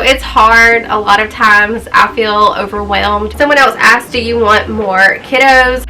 it's hard. A lot of times I feel overwhelmed. Someone else asked, do you want more kiddos?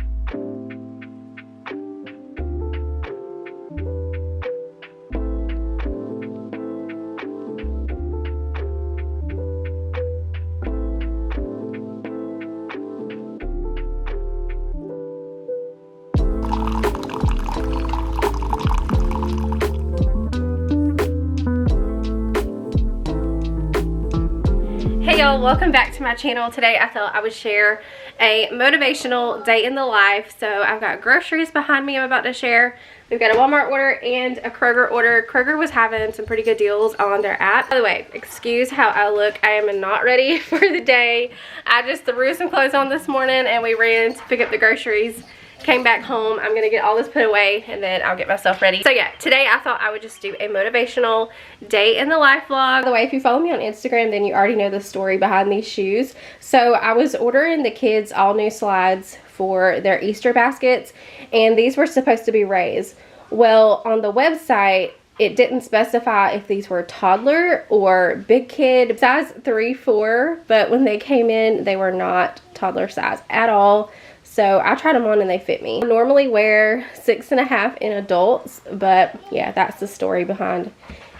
Hey y'all, welcome back to my channel. Today I thought I would share a motivational day in the life. So I've got groceries behind me I'm about to share. We've got a Walmart order and a Kroger order. Kroger was having some pretty good deals on their app. By the way, excuse how I look. I am not ready for the day. I just threw some clothes on this morning and we ran to pick up the groceries. Came back home. I'm gonna get all this put away and then I'll get myself ready. So yeah, today I thought I would just do a motivational day in the life vlog. By the way, if you follow me on Instagram, then you already know the story behind these shoes. So I was ordering the kids all new slides for their Easter baskets, and these were supposed to be Rays. Well, on the website, it didn't specify if these were toddler or big kid, size 3-4, but when they came in, they were not toddler size at all. So I tried them on and they fit me. I normally wear 6.5 in adults, but yeah, that's the story behind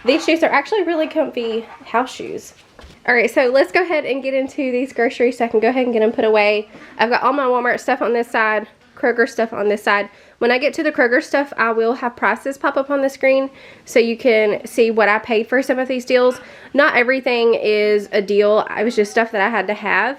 these shoes. Are actually really comfy house shoes. All right, so let's go ahead and get into these groceries so I can go ahead and get them put away. I've got all my Walmart stuff on this side, Kroger stuff on this side. When I get to the Kroger stuff, I will have prices pop up on the screen so you can see what I paid for some of these deals. Not everything is a deal. It was just stuff that I had to have.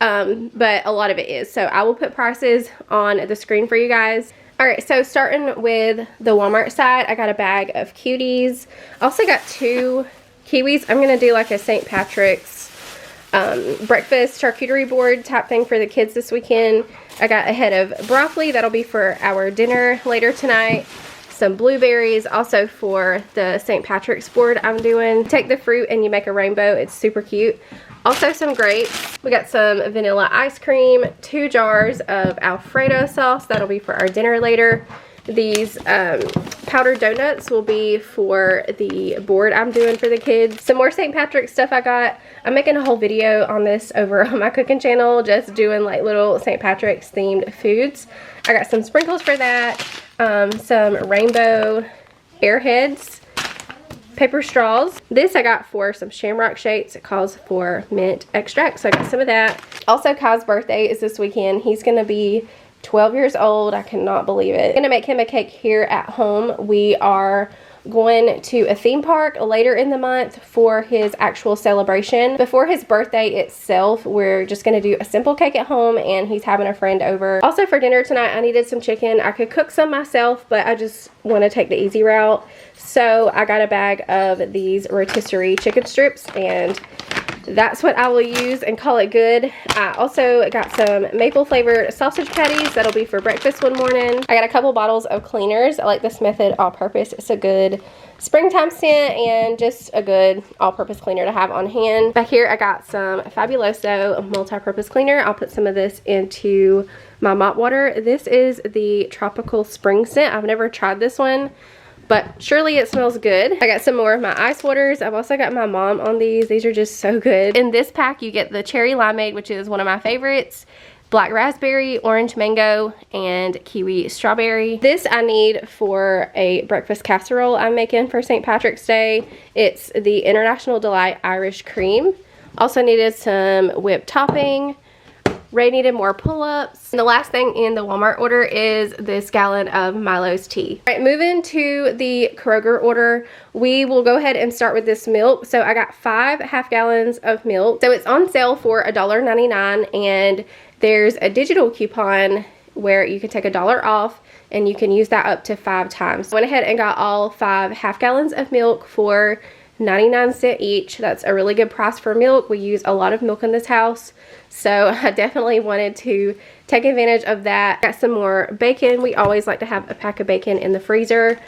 But a lot of it is. So I will put prices on the screen for you guys. Alright, so starting with the Walmart side, I got a bag of cuties. I also got 2 kiwis. I'm going to do like a St. Patrick's breakfast charcuterie board type thing for the kids this weekend. I got a head of broccoli. That'll be for our dinner later tonight. Some blueberries also for the St. Patrick's board I'm doing. Take the fruit and you make a rainbow. It's super cute. Also some grapes. We got some vanilla ice cream, 2 jars of Alfredo sauce. That'll be for our dinner later. These powdered donuts will be for the board I'm doing for the kids. Some more St. Patrick's stuff I got. I'm making a whole video on this over on my cooking channel, just doing like little St. Patrick's themed foods. I got some sprinkles for that, some rainbow airheads, paper straws. This I got for some shamrock shakes. It calls for mint extract, so I got some of that. Also, Kai's birthday is this weekend. He's gonna be 12 years old. I cannot believe it. I'm gonna make him a cake here at home. We are going to a theme park later in the month for his actual celebration. Before his birthday itself, we're just gonna do a simple cake at home, and he's having a friend over. Also for dinner tonight, I needed some chicken. I could cook some myself, but I just want to take the easy route. So I got a bag of these rotisserie chicken strips, and that's what I will use and call it good. I also got some maple flavored sausage patties. That'll be for breakfast one morning. I got a couple bottles of cleaners. I like this method all purpose. It's a good springtime scent and just a good all-purpose cleaner to have on hand. Back here I got some Fabuloso multi-purpose cleaner. I'll put some of this into my mop water. This is the tropical spring scent. I've never tried this one, but surely it smells good. I got some more of my ice waters. I've also got my mom on these. These are just so good. In this pack, you get the cherry limeade, which is one of my favorites, black raspberry, orange mango, and kiwi strawberry. This I need for a breakfast casserole I'm making for St. Patrick's Day. It's the International Delight Irish Cream. Also needed some whipped topping. Ray needed more pull-ups. And the last thing in the Walmart order is this gallon of Milo's tea. All right, moving to the Kroger order, we will go ahead and start with this milk. So I got 5 half gallons of milk. So it's on sale for $1.99, and there's a digital coupon where you can take $1 off, and you can use that up to 5 times. I went ahead and got all 5 half gallons of milk for 99 cents each. That's a really good price for milk. We use a lot of milk in this house, so I definitely wanted to take advantage of that. Got some more bacon. We always like to have a pack of bacon in the freezer.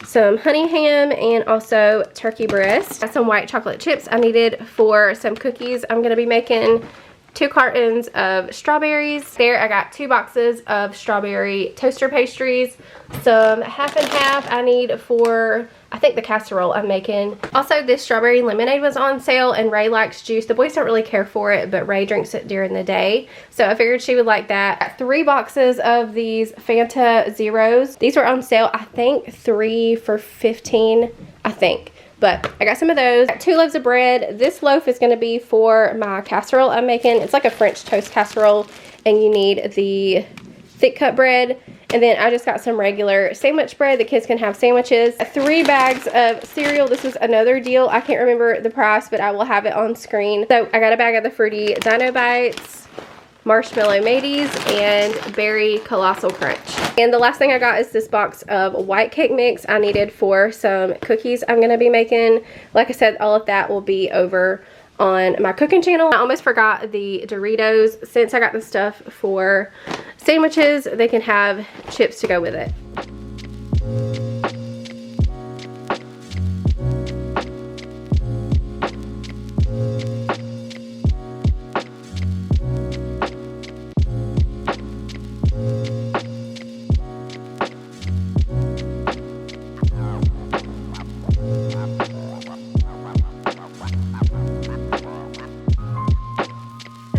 Some honey ham and also turkey breast. Got some white chocolate chips I needed for some cookies I'm gonna be making. 2 cartons of strawberries. There I got 2 boxes of strawberry toaster pastries. Some half and half I need for I think the casserole I'm making. Also, this strawberry lemonade was on sale, and Ray likes juice. The boys don't really care for it, but Ray drinks it during the day, so I figured she would like that. Got 3 boxes of these Fanta Zeros. These were on sale, I think 3 for $15, I think. But I got some of those. Got 2 loaves of bread. This loaf is going to be for my casserole I'm making. It's like a French toast casserole, and you need the thick cut bread. And then I just got some regular sandwich bread. The kids can have sandwiches. 3 bags of cereal. This was another deal. I can't remember the price, but I will have it on screen. So I got a bag of the Fruity Dino Bites, Marshmallow Mateys, and Berry Colossal Crunch. And the last thing I got is this box of white cake mix I needed for some cookies I'm going to be making. Like I said, all of that will be over on my cooking channel. I almost forgot the Doritos. Since I got the stuff for sandwiches, they can have chips to go with it.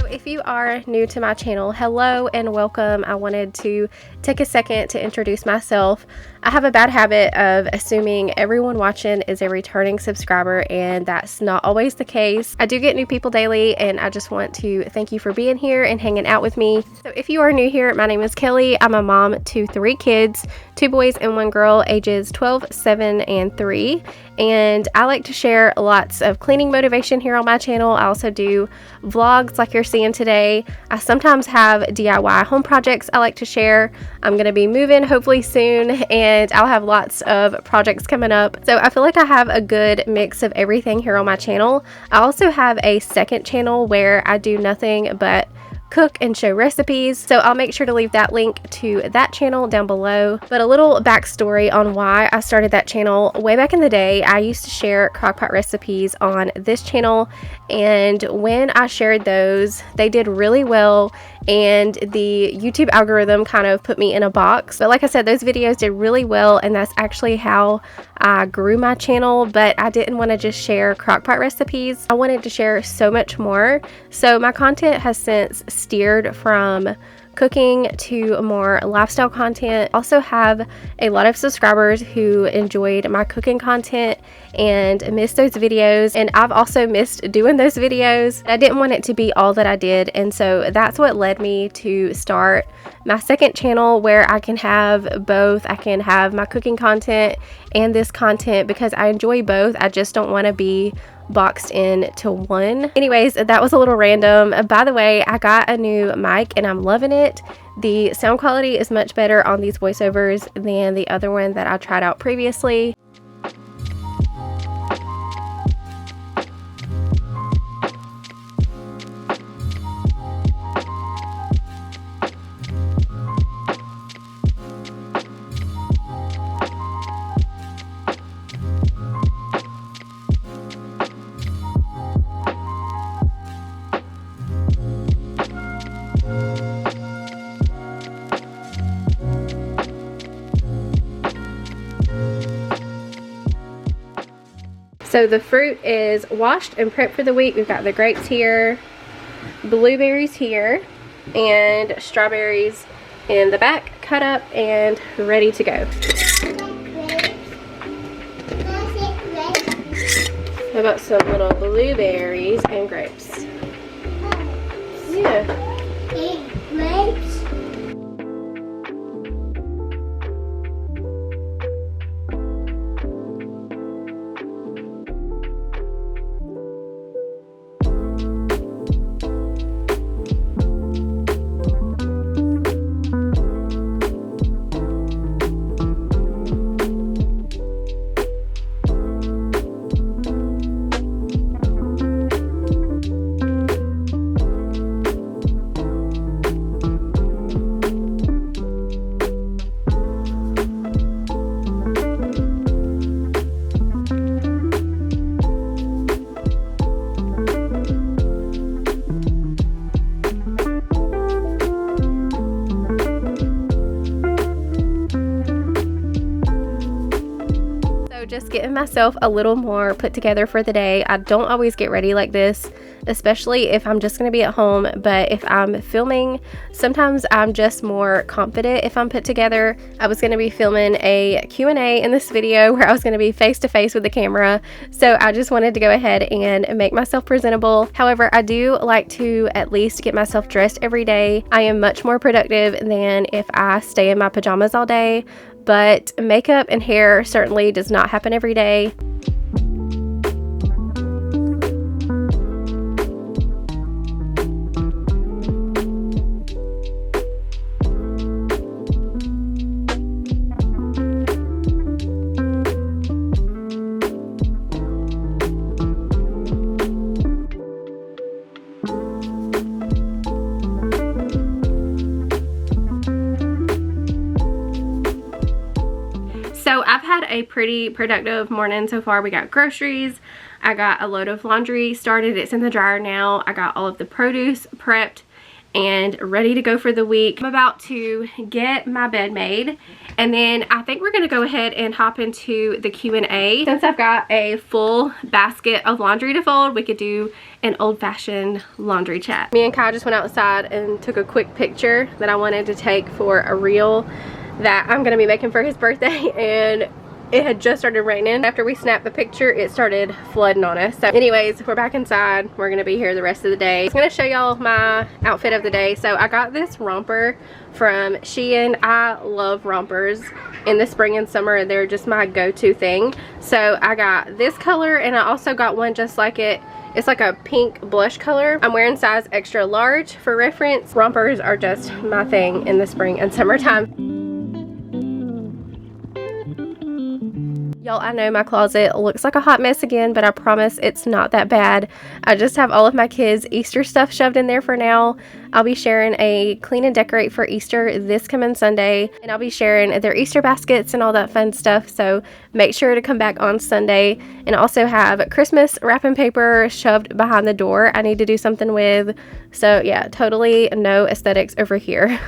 If you are new to my channel, hello and welcome. I wanted to take a second to introduce myself. I have a bad habit of assuming everyone watching is a returning subscriber, and that's not always the case. I do get new people daily, and I just want to thank you for being here and hanging out with me. So if you are new here, my name is Kelly. I'm a mom to 3 kids, 2 boys and 1 girl, ages 12, 7, and 3. And I like to share lots of cleaning motivation here on my channel. I also do vlogs like you're seeing today. I sometimes have DIY home projects I like to share. I'm going to be moving hopefully soon, and I'll have lots of projects coming up. So I feel like I have a good mix of everything here on my channel. I also have a second channel where I do nothing but cook and show recipes, so I'll make sure to leave that link to that channel down below. But a little backstory on why I started that channel. Way back in the day, I used to share crockpot recipes on this channel, and when I shared those, they did really well, and the YouTube algorithm kind of put me in a box. But like I said, those videos did really well, and that's actually how I grew my channel. But I didn't want to just share crockpot recipes. I wanted to share so much more. So my content has since steered from cooking to more lifestyle content. Also have a lot of subscribers who enjoyed my cooking content and missed those videos, and I've also missed doing those videos. I didn't want it to be all that I did, and so that's what led me to start my second channel where I can have both. I can have my cooking content and this content because I enjoy both. I just don't want to be boxed in to one. Anyways, that was a little random. By the way, I got a new mic and I'm loving it. The sound quality is much better on these voiceovers than the other one that I tried out previously. So the fruit is washed and prepped for the week. We've got the grapes here, blueberries here, and strawberries in the back, cut up and ready to go. How about some little blueberries and grapes? Yeah. Grapes? getting myself a little more put together for the day. I don't always get ready like this, especially if I'm just going to be at home, but if I'm filming, sometimes I'm just more confident if I'm put together. I was going to be filming a Q&A in this video where I was going to be face to face with the camera, so I just wanted to go ahead and make myself presentable. However, I do like to at least get myself dressed every day. I am much more productive than if I stay in my pajamas all day, but makeup and hair certainly does not happen every day. So I've had a pretty productive morning so far. We got groceries. I got a load of laundry started. It's in the dryer now. I got all of the produce prepped and ready to go for the week. I'm about to get my bed made, and then I think we're gonna go ahead and hop into the Q&A. Since I've got a full basket of laundry to fold, we could do an old-fashioned laundry chat. Me and Kyle just went outside and took a quick picture that I wanted to take for a reel that I'm gonna be making for his birthday, and it had just started raining. After we snapped the picture, it started flooding on us. So anyways, we're back inside. We're gonna be here the rest of the day. I'm gonna show y'all my outfit of the day. So I got this romper from Shein. I love rompers in the spring and summer. They're just my go-to thing. So I got this color, and I also got one just like it. It's like a pink blush color. I'm wearing size extra large for reference. Rompers are just my thing in the spring and summertime. Y'all, I know my closet looks like a hot mess again, but I promise it's not that bad. I just have all of my kids' Easter stuff shoved in there for now. I'll be sharing a clean and decorate for Easter this coming Sunday, and I'll be sharing their Easter baskets and all that fun stuff, so make sure to come back on Sunday. And also have Christmas wrapping paper shoved behind the door I need to do something with. So yeah, totally no aesthetics over here.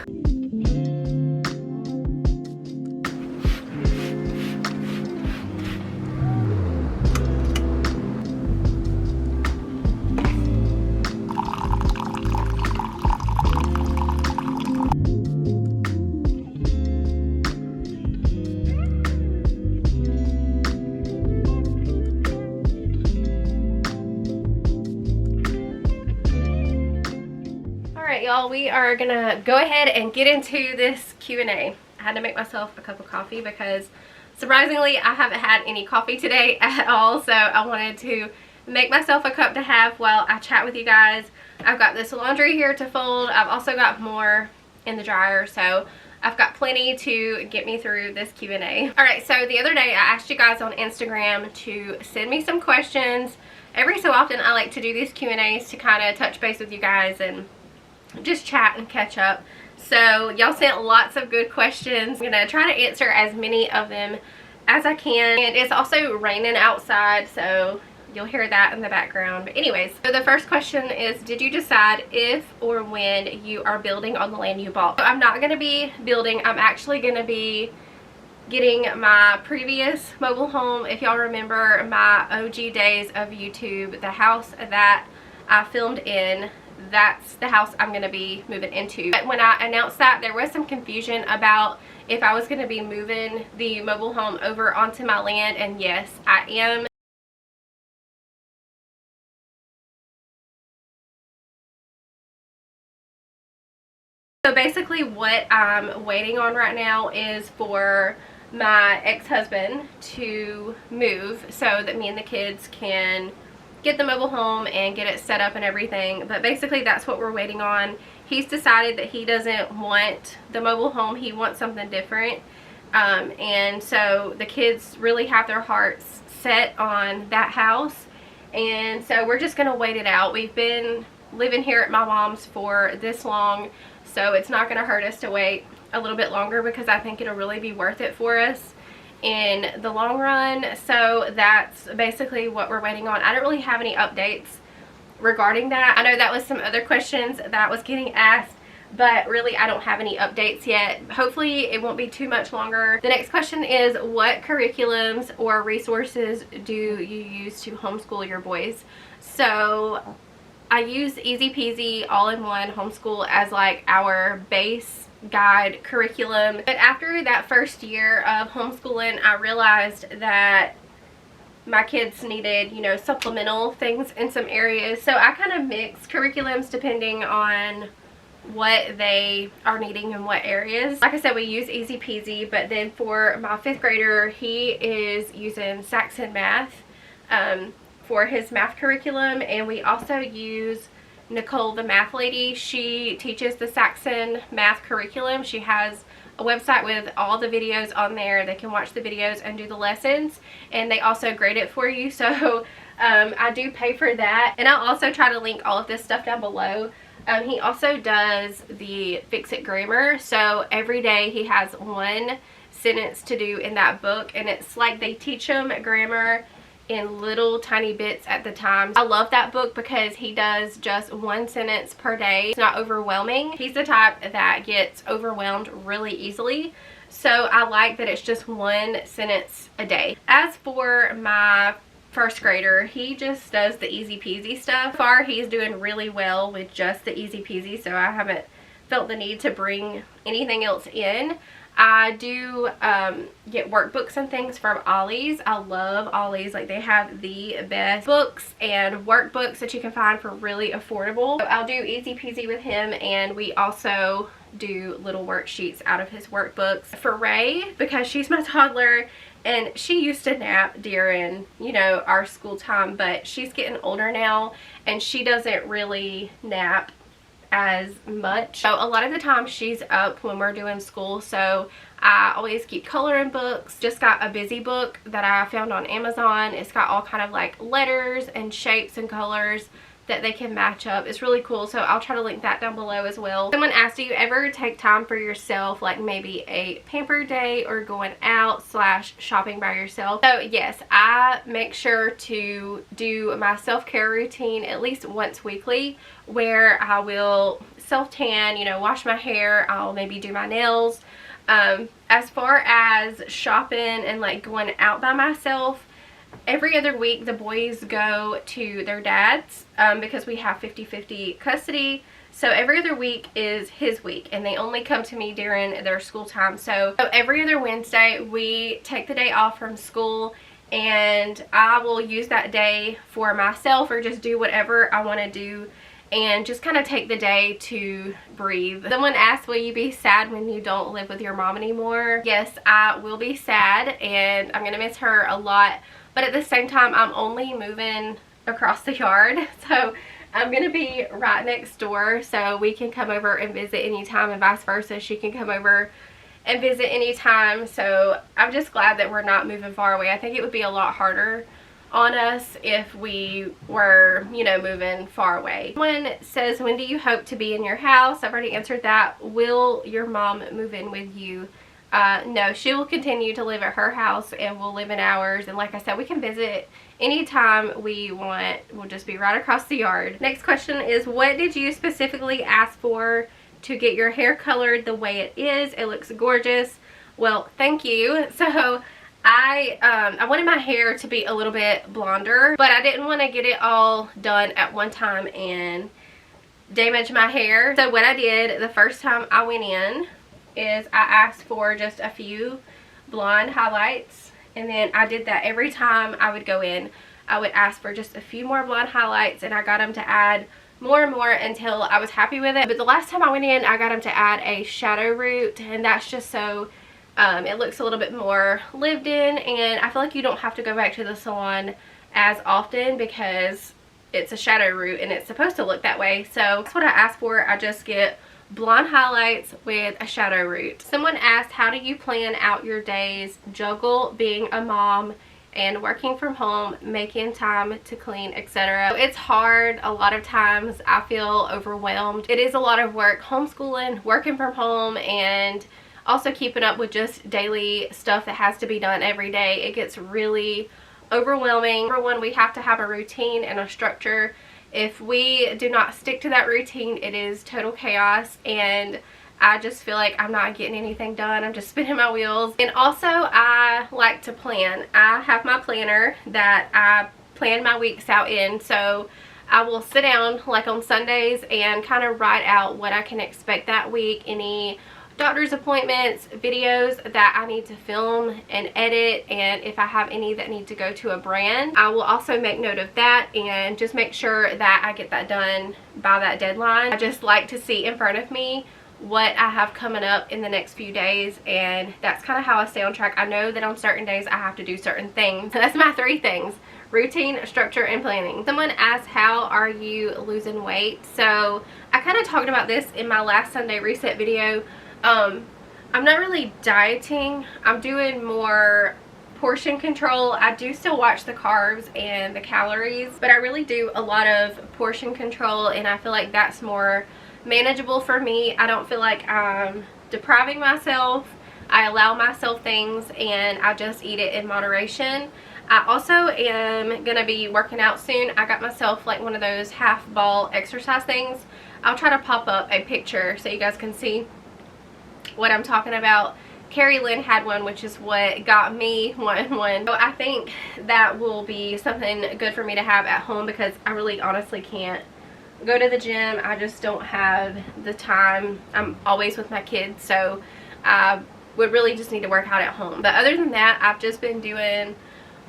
Y'all, we are gonna go ahead and get into this Q&A. I had to make myself a cup of coffee because surprisingly I haven't had any coffee today at all, so I wanted to make myself a cup to have while I chat with you guys. I've got this laundry here to fold. I've also got more in the dryer, so I've got plenty to get me through this Q&A. Alright, so the other day I asked you guys on Instagram to send me some questions. Every so often I like to do these Q&As to kind of touch base with you guys and just chat and catch up. So y'all sent lots of good questions. I'm gonna try to answer as many of them as I can. And it's also raining outside, so you'll hear that in the background. But anyways, so the first question is, did you decide if or when you are building on the land you bought? So I'm not gonna be building. I'm actually gonna be getting my previous mobile home. If y'all remember my OG days of YouTube, the house that I filmed in, that's the house I'm going to be moving into. But when I announced that, there was some confusion about if I was going to be moving the mobile home over onto my land, and yes, I am. So basically what I'm waiting on right now is for my ex-husband to move so that me and the kids can get the mobile home and get it set up and everything. But basically that's what we're waiting on. He's decided that he doesn't want the mobile home. He wants something different. And so the kids really have their hearts set on that house. And so we're just going to wait it out. We've been living here at my mom's for this long, so it's not going to hurt us to wait a little bit longer because I think it'll really be worth it for us in the long run. So that's basically what we're waiting on. I don't really have any updates regarding that. I know that was some other questions that was getting asked, but really I don't have any updates yet. Hopefully it won't be too much longer. The next question is, what curriculums or resources do you use to homeschool your boys? So I use Easy Peasy All-in-One Homeschool as like our base guide curriculum. But after that first year of homeschooling, I realized that my kids needed, you know, supplemental things in some areas. So I kind of mix curriculums depending on what they are needing in what areas. Like I said, we use Easy Peasy, but then for my 5th grader, he is using Saxon Math for his math curriculum, and we also use Nicole, the math lady. She teaches the Saxon Math curriculum. She has a website with all the videos on there. They can watch the videos and do the lessons, and they also grade it for you. So I do pay for that, and I'll also try to link all of this stuff down below. He also does the Fix It Grammar, so every day he has one sentence to do in that book, and it's like they teach him grammar in little tiny bits at the time. I love that book because he does just one sentence per day. It's not overwhelming. He's the type that gets overwhelmed really easily, so I like that it's just one sentence a day. As for my 1st grader, he just does the Easy Peasy stuff. So far he's doing really well with just the Easy Peasy, so I haven't felt the need to bring anything else in. I do get workbooks and things from Ollie's. I love Ollie's. Like, they have the best books and workbooks that you can find for really affordable. So I'll do Easy Peasy with him, and we also do little worksheets out of his workbooks. For Ray, because she's my toddler, and she used to nap during, you know, our school time, but she's getting older now and she doesn't really nap as much. So a lot of the time she's up when we're doing school, so I always keep coloring books. Just got a busy book that I found on Amazon. It's got all kind of like letters and shapes and colors that they can match up. It's really cool, so I'll try to link that down below as well. Someone asked, do you ever take time for yourself, like maybe a pamper day or going out / shopping by yourself? So yes, I make sure to do my self-care routine at least once weekly, where I will self-tan, you know, wash my hair, I'll maybe do my nails. As far as shopping and like going out by myself, every other week the boys go to their dad's because we have 50-50 custody. So every other week is his week, and they only come to me during their school time. So every other Wednesday we take the day off from school, and I will use that day for myself or just do whatever I want to do and just kind of take the day to breathe. Someone asked, will you be sad when you don't live with your mom anymore? Yes, I will be sad, and I'm gonna miss her a lot. But at the same time, I'm only moving across the yard, so I'm going to be right next door, so we can come over and visit anytime, and vice versa. She can come over and visit anytime. So I'm just glad that we're not moving far away. I think it would be a lot harder on us if we were, you know, moving far away. Someone says, when do you hope to be in your house? I've already answered that. Will your mom move in with you? No, she will continue to live at her house and we'll live in ours, and like I said, we can visit anytime we want. We'll just be right across the yard. Next question is, what did you specifically ask for to get your hair colored the way it is? It looks gorgeous. Well, thank you. So I wanted my hair to be a little bit blonder, but I didn't want to get it all done at one time and damage my hair. So what I did the first time I went in is I asked for just a few blonde highlights, and then I did that every time I would go in. I would ask for just a few more blonde highlights, and I got them to add more and more until I was happy with it. But the last time I went in, I got them to add a shadow root, and that's just so it looks a little bit more lived in, and I feel like you don't have to go back to the salon as often because it's a shadow root and it's supposed to look that way. So that's what I asked for. I just get blonde highlights with a shadow root. Someone asked, how do you plan out your days, juggle being a mom and working from home, making time to clean, etc.? It's hard. A lot of times I feel overwhelmed. It is a lot of work, homeschooling, working from home, and also keeping up with just daily stuff that has to be done every day. It gets really overwhelming. Number one, we have to have a routine and a structure, If we do not stick to that routine, it is total chaos, and I just feel like I'm not getting anything done. I'm just spinning my wheels. And also, I like to plan. I have my planner that I plan my weeks out in, so I will sit down like on Sundays and kind of write out what I can expect that week, any doctor's appointments, videos that I need to film and edit, and if I have any that need to go to a brand, I will also make note of that and just make sure that I get that done by that deadline. I just like to see in front of me what I have coming up in the next few days, and that's kind of how I stay on track. I know that on certain days I have to do certain things. So that's my 3 things: routine, structure, and planning. Someone asked, how are you losing weight? So I kind of talked about this in my last Sunday reset video. I'm not really dieting. I'm doing more portion control. I do still watch the carbs and the calories, but I really do a lot of portion control, and I feel like that's more manageable for me. I don't feel like I'm depriving myself. I allow myself things, and I just eat it in moderation. I also am gonna be working out soon. I got myself like one of those half ball exercise things. I'll try to pop up a picture so you guys can see what I'm talking about. Carrie Lynn had one, which is what got me one. So I think that will be something good for me to have at home, because I really honestly can't go to the gym. I just don't have the time. I'm always with my kids, so I would really just need to work out at home. But other than that, I've just been doing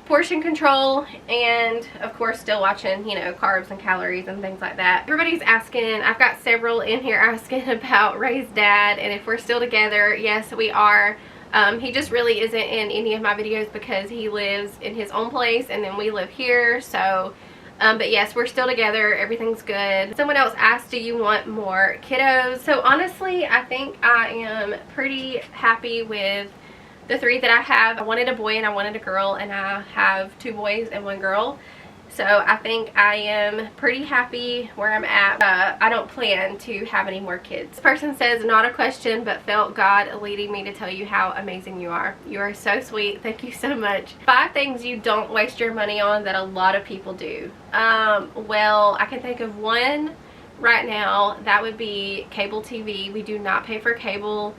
portion control, and of course still watching, you know, carbs and calories and things like that. Everybody's asking, I've got several in here asking about Ray's dad and if we're still together. Yes, we are. He just really isn't in any of my videos because he lives in his own place and then we live here, so but yes, we're still together. Everything's good. Someone else asked, do you want more kiddos? So honestly, I think I am pretty happy with the 3 that I have. I wanted a boy and I wanted a girl, and I have 2 boys and 1 girl. So I think I am pretty happy where I'm at. I don't plan to have any more kids. This person says, not a question, but felt God leading me to tell you how amazing you are. You are so sweet. Thank you so much. 5 things you don't waste your money on that a lot of people do. Well, I can think of one right now. That would be cable TV. We do not pay for cable.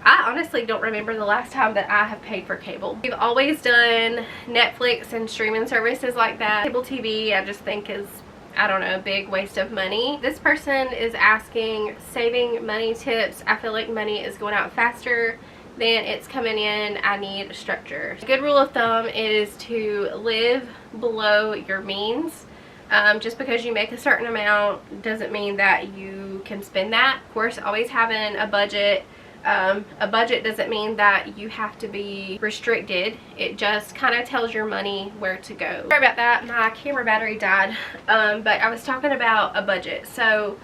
I honestly don't remember the last time that I have paid for cable. We've always done Netflix and streaming services like that. Cable TV, I just think is, I don't know, a big waste of money. This person is asking, saving money tips. I feel like money is going out faster than it's coming in. I need structure. A good rule of thumb is to live below your means. Just because you make a certain amount doesn't mean that you can spend that. Of course, always having a budget. A budget doesn't mean that you have to be restricted. It just kind of tells your money where to go. Sorry about that, my camera battery died. But I was talking about a budget. So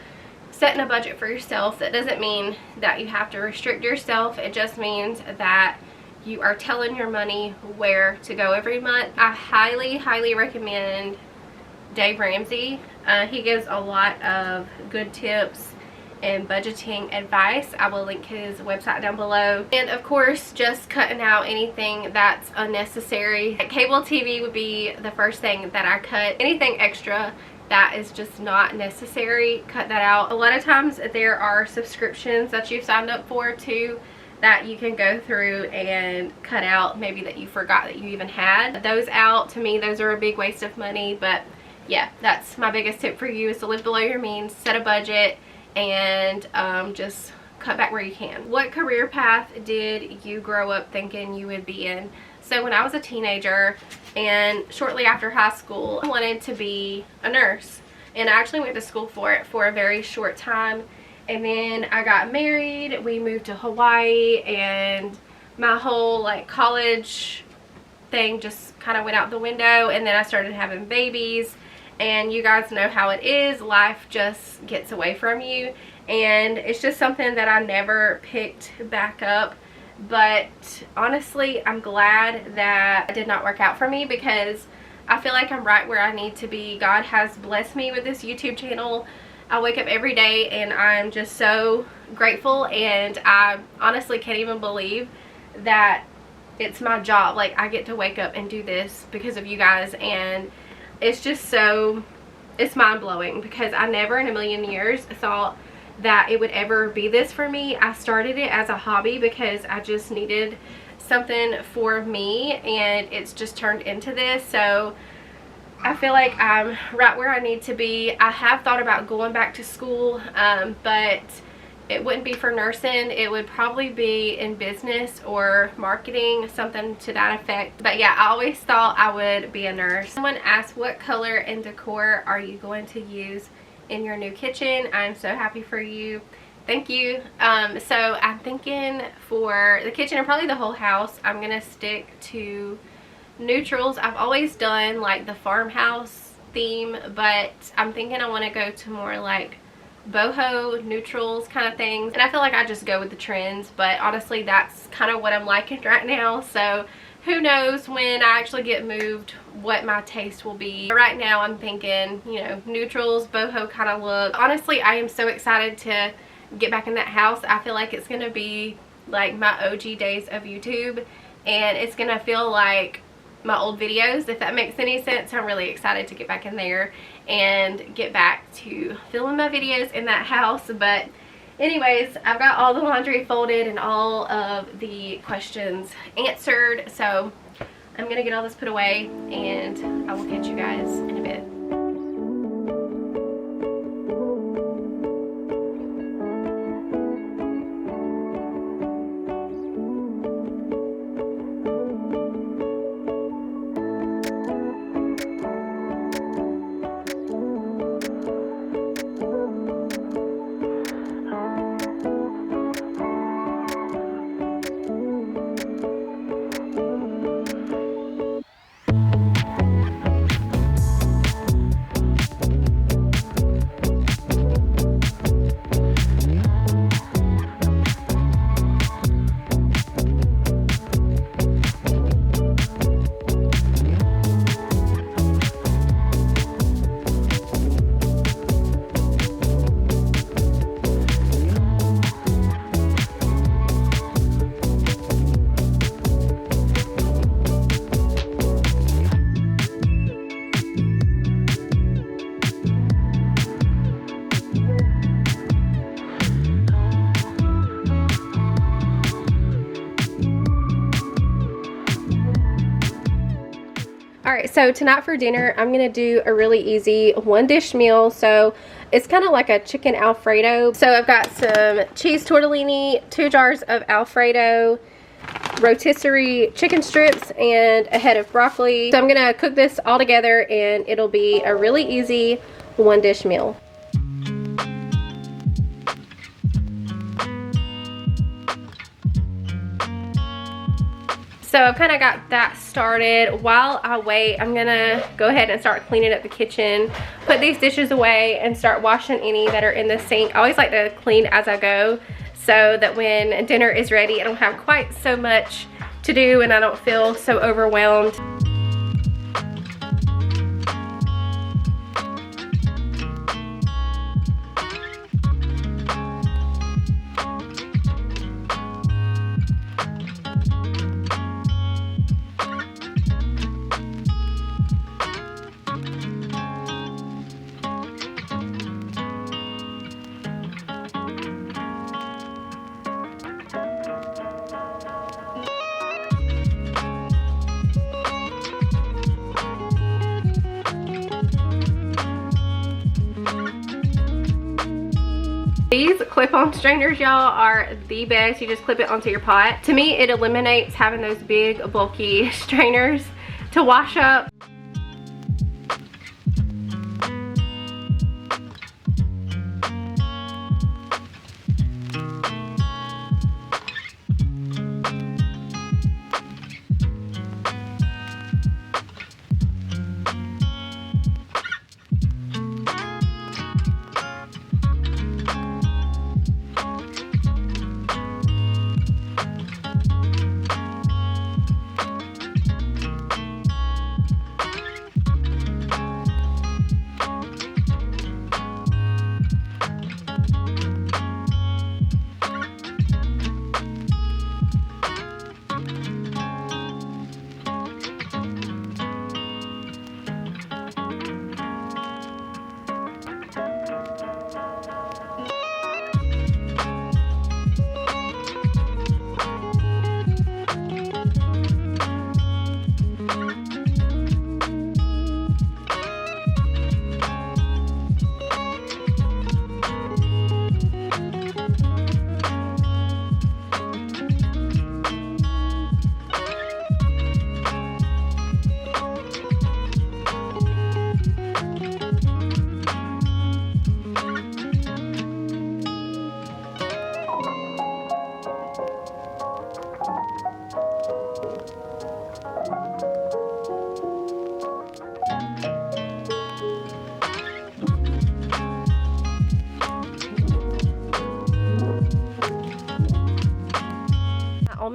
setting a budget for yourself, that doesn't mean that you have to restrict yourself. It just means that you are telling your money where to go every month. I highly recommend Dave Ramsey. He gives a lot of good tips and budgeting advice. I will link his website down below. And of course, just cutting out anything that's unnecessary. Cable TV would be the first thing that I cut. Anything extra that is just not necessary, cut that out. A lot of times there are subscriptions that you've signed up for too that you can go through and cut out, maybe that you forgot that you even had. Those out, to me, those are a big waste of money. But yeah, that's my biggest tip for you, is to live below your means, set a budget, and just cut back where you can. What career path did you grow up thinking you would be in? So when I was a teenager and shortly after high school, I wanted to be a nurse, and I actually went to school for it for a very short time, and then I got married, we moved to Hawaii, and my whole like college thing just kind of went out the window, and then I started having babies. And you guys know how it is. Life just gets away from you. And it's just something that I never picked back up. But honestly, I'm glad that it did not work out for me, because I feel like I'm right where I need to be. God has blessed me with this YouTube channel. I wake up every day and I'm just so grateful. And I honestly can't even believe that it's my job. Like, I get to wake up and do this because of you guys. And it's just so it's mind-blowing because I never in a million years thought that it would ever be this for me. I started it as a hobby because I just needed something for me, and it's just turned into this. So I feel like I'm right where I need to be. I have thought about going back to school, but it wouldn't be for nursing. It would probably be in business or marketing, something to that effect. But yeah, I always thought I would be a nurse. Someone asked, what color and decor are you going to use in your new kitchen? I'm so happy for you. Thank you. So I'm thinking for the kitchen and probably the whole house, I'm gonna stick to neutrals. I've always done like the farmhouse theme, but I'm thinking I want to go to more like boho neutrals kind of things, and I feel like I just go with the trends, but honestly that's kind of what I'm liking right now. So who knows when I actually get moved what my taste will be. But right now I'm thinking, you know, neutrals, boho kind of look. Honestly, I am so excited to get back in that house. I feel like it's gonna be like my OG days of YouTube, and it's gonna feel like my old videos, if that makes any sense. I'm really excited to get back in there and get back to filming my videos in that house. But anyways, I've got all the laundry folded and all of the questions answered, so I'm gonna get all this put away and I will catch you guys in a bit. Alright, so tonight for dinner, I'm going to do a really easy one dish meal. So it's kind of like a chicken Alfredo. So I've got some cheese tortellini, 2 jars of Alfredo, rotisserie chicken strips, and a head of broccoli. So I'm going to cook this all together and it'll be a really easy one dish meal. So I've kind of got that started. While I wait, I'm gonna go ahead and start cleaning up the kitchen, put these dishes away, and start washing any that are in the sink. I always like to clean as I go so that when dinner is ready, I don't have quite so much to do and I don't feel so overwhelmed. These clip-on strainers, y'all, are the best. You just clip it onto your pot. To me, it eliminates having those big, bulky strainers to wash up.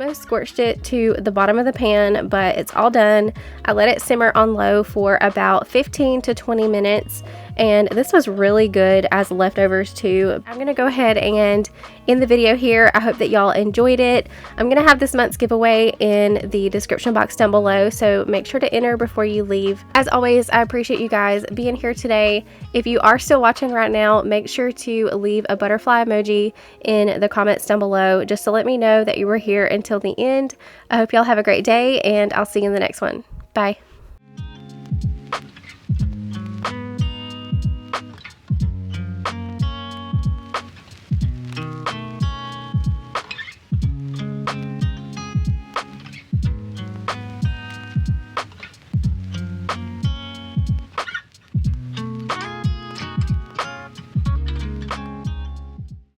almost scorched it to the bottom of the pan, but it's all done. I let it simmer on low for about 15 to 20 minutes, and this was really good as leftovers too. I'm gonna go ahead and end the video here. I hope that y'all enjoyed it. I'm gonna have this month's giveaway in the description box down below, so make sure to enter before you leave. As always, I appreciate you guys being here today. If you are still watching right now, make sure to leave a butterfly emoji in the comments down below just to let me know that you were here until the end. I hope y'all have a great day, and I'll see you in the next one. Bye.